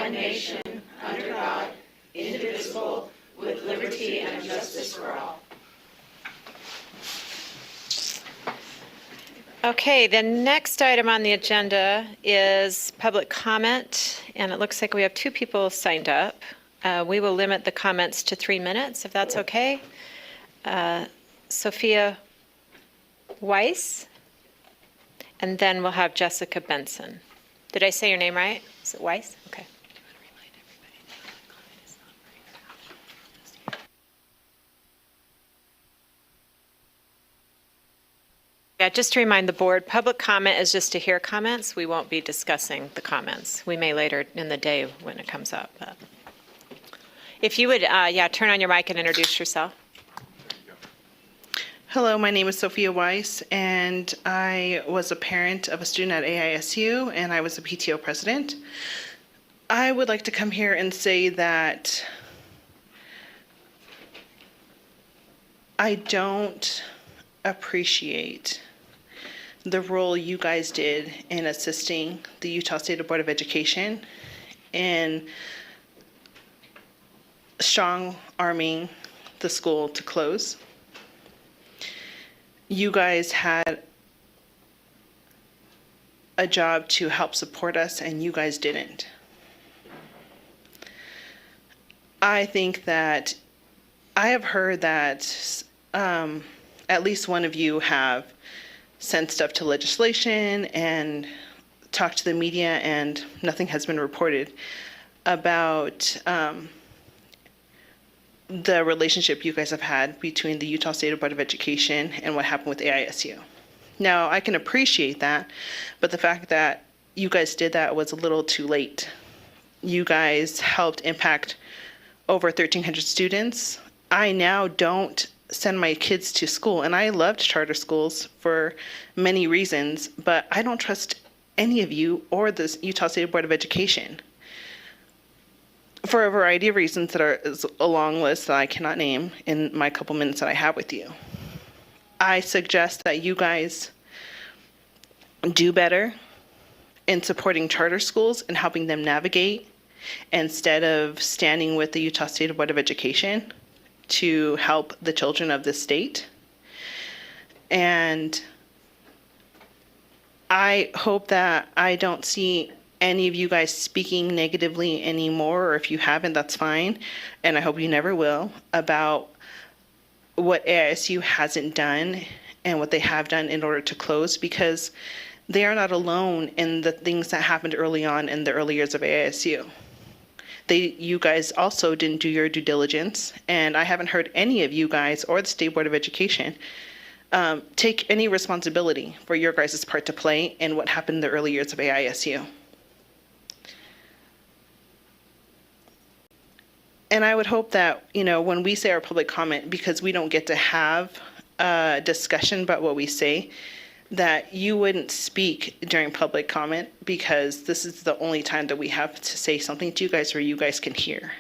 one nation, under God, indivisible, with liberty and justice for all. Okay, the next item on the agenda is public comment, and it looks like we have 2 people signed up. We will limit the comments to 3 minutes, if that's okay. Sophia Weiss, and then we'll have Jessica Benson. Did I say your name right? Is it Weiss? Okay. Yeah, just to remind the board, public comment is just to hear comments. We won't be discussing the comments. We may later in the day when it comes up. But if you would, turn on your mic and introduce yourself. Hello, my name is Sophia Weiss, and I was a parent of a student at AISU, and I was a PTO president. I would like to come here and say that I don't appreciate the role you guys did in assisting the Utah State Board of Education in strong-arming the school to close. You guys had a job to help support us, and you guys didn't. I think that I have heard that at least one of you have sent stuff to legislation and talked to the media, and nothing has been reported about the relationship you guys have had between the Utah State Board of Education and what happened with AISU. Now, I can appreciate that, but the fact that you guys did that was a little too late. You guys helped impact over 1,300 students. I now don't send my kids to school, and I loved charter schools for many reasons, but I don't trust any of you or the Utah State Board of Education for a variety of reasons that are a long list that I cannot name in my couple minutes that I have with you. I suggest that you guys do better in supporting charter schools and helping them navigate instead of standing with the Utah State Board of Education to help the children of the state. And I hope that I don't see any of you guys speaking negatively anymore, or if you haven't, that's fine, and I hope you never will, about what AISU hasn't done and what they have done in order to close, because they are not alone in the things that happened early on in the early years of AISU. You guys also didn't do your due diligence, and I haven't heard any of you guys or the State Board of Education take any responsibility for your guys' part to play in what happened in the early years of AISU. And I would hope that, when we say our public comment, because we don't get to have a discussion about what we say, that you wouldn't speak during public comment, because this is the only time that we have to say something to you guys where you guys can hear.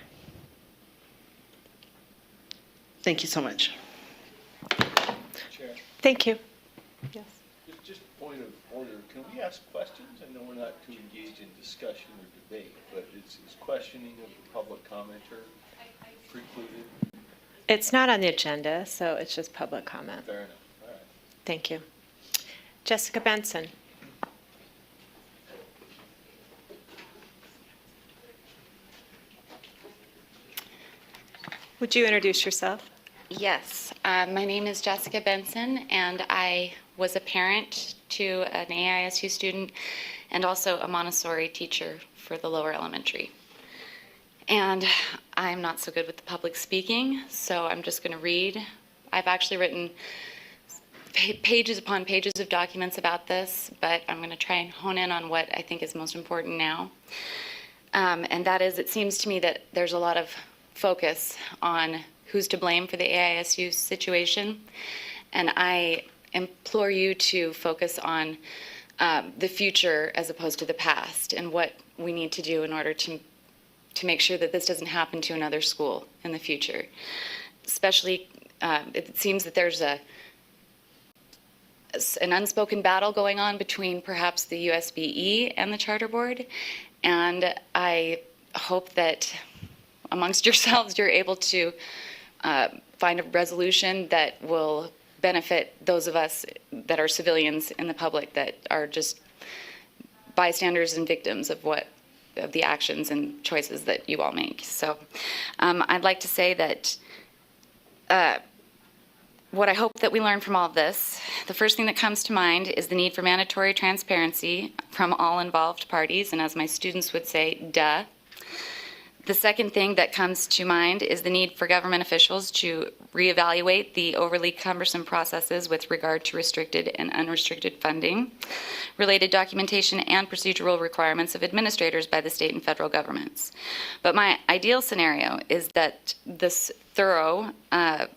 Thank you so much. Chair. Thank you. Yes. Just point of order. Can we ask questions? I know we're not too engaged in discussion or debate, but is questioning of the public commenter precluded? It's not on the agenda, so it's just public comment. Fair enough. All right. Thank you. Jessica Benson. Would you introduce yourself? Yes, my name is Jessica Benson, and I was a parent to an AISU student and also a Montessori teacher for the lower elementary. And I'm not so good with the public speaking, so I'm just going to read. I've actually written pages upon pages of documents about this, but I'm going to try and hone in on what I think is most important now. And that is, it seems to me that there's a lot of focus on who's to blame for the AISU situation. And I implore you to focus on the future as opposed to the past, and what we need to do in order to make sure that this doesn't happen to another school in the future. Especially, it seems that there's an unspoken battle going on between perhaps the USBE and the charter board, and I hope that amongst yourselves you're able to find a resolution that will benefit those of us that are civilians in the public that are just bystanders and victims of the actions and choices that you all make. So I'd like to say that what I hope that we learn from all of this, the first thing that comes to mind is the need for mandatory transparency from all involved parties, and as my students would say, duh. The second thing that comes to mind is the need for government officials to reevaluate the overly cumbersome processes with regard to restricted and unrestricted funding, related documentation and procedural requirements of administrators by the state and federal governments. But my ideal scenario is that this thorough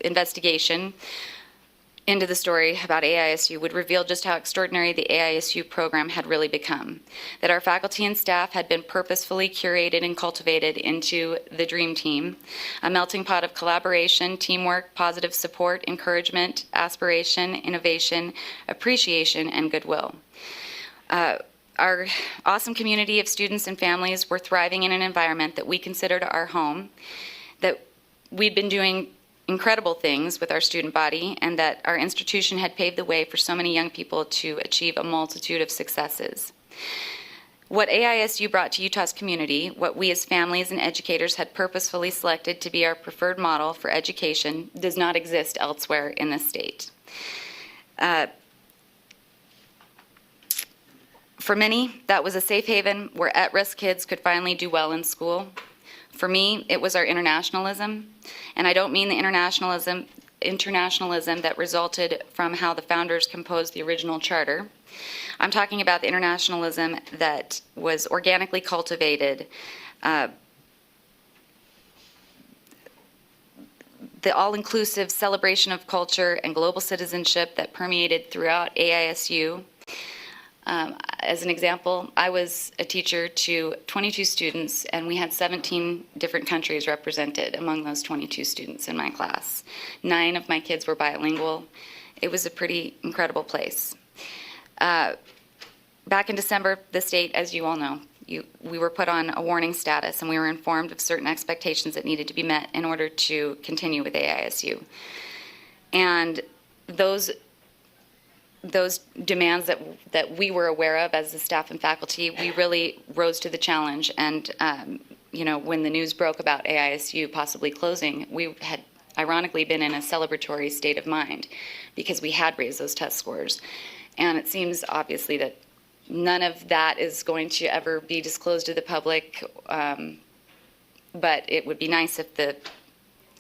investigation into the story about AISU would reveal just how extraordinary the AISU program had really become, that our faculty and staff had been purposefully curated and cultivated into the dream team, a melting pot of collaboration, teamwork, positive support, encouragement, aspiration, innovation, appreciation, and goodwill. Our awesome community of students and families were thriving in an environment that we considered our home, that we'd been doing incredible things with our student body, and that our institution had paved the way for so many young people to achieve a multitude of successes. What AISU brought to Utah's community, what we as families and educators had purposefully selected to be our preferred model for education, does not exist elsewhere in this state. For many, that was a safe haven where at-risk kids could finally do well in school. For me, it was our internationalism, and I don't mean the internationalism that resulted from how the founders composed the original charter. I'm talking about the internationalism that was organically cultivated, the all-inclusive celebration of culture and global citizenship that permeated throughout AISU. As an example, I was a teacher to 22 students, and we had 17 different countries represented among those 22 students in my class. 9 of my kids were bilingual. It was a pretty incredible place. Back in December, the state, as you all know, we were put on a warning status, and we were informed of certain expectations that needed to be met in order to continue with AISU. And those demands that we were aware of as the staff and faculty, we really rose to the challenge. And when the news broke about AISU possibly closing, we had ironically been in a celebratory state of mind because we had raised those test scores. And it seems obviously that none of that is going to ever be disclosed to the public, but it would be nice if the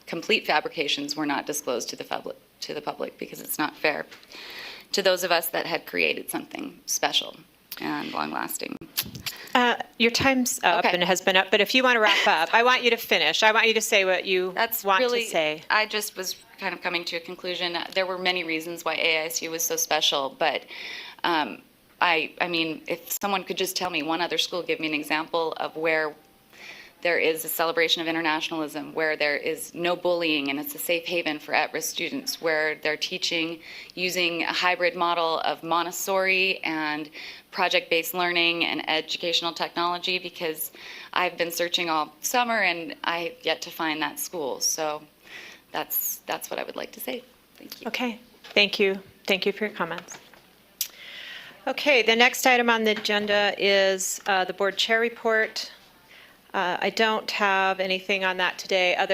complete fabrications were not disclosed to the public because it's not fair to those of us that had created something special and long-lasting. Your time's up Okay. and has been up, but if you want to wrap up, I want you to finish. I want you to say what you want to say. I just was kind of coming to a conclusion. There were many reasons why AISU was so special, but I mean, if someone could just tell me one other school, give me an example of where there is a celebration of internationalism, where there is no bullying and it's a safe haven for at-risk students, where they're teaching using a hybrid model of Montessori and project-based learning and educational technology, because I've been searching all summer and I've yet to find that school. So that's what I would like to say. Thank you. Okay, thank you. Thank you for your comments. Okay, the next item on the agenda is the board chair report. I don't have anything on that today other